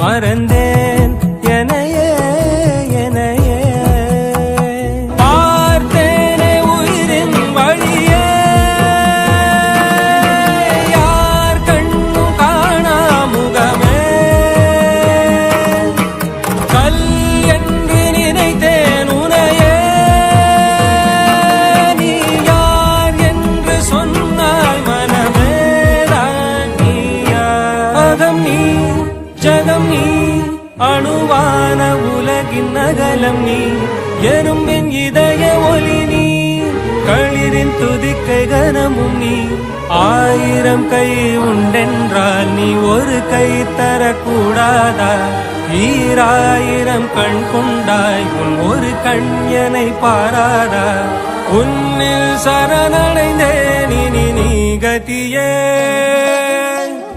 மறந்தேன் எனையே எனையே பார்த்தேனே உயிரின் வழியே யார் கண்ணும் காணா முகமே கல் என்று நினைத்தேன் உனையே நீ யார் என்று சொன்னாய் மனமே தான் நீயா அகம் நீ ஜகம் நீ அணுவான உலகின் அகலம் நீ எறும்பின் இதய ஒளி நீ களிரின் துதிக்கை கனமும் நீ ஆயிரம் கை உண்டென்றால் நீ ஒரு கை தரக்கூடாதா ஈராயிரம் கண் கொண்டாய் உன் ஒரு கண்யனை பாராதா உன்னில் சரணடைந்தேன் இனி நீ கதியே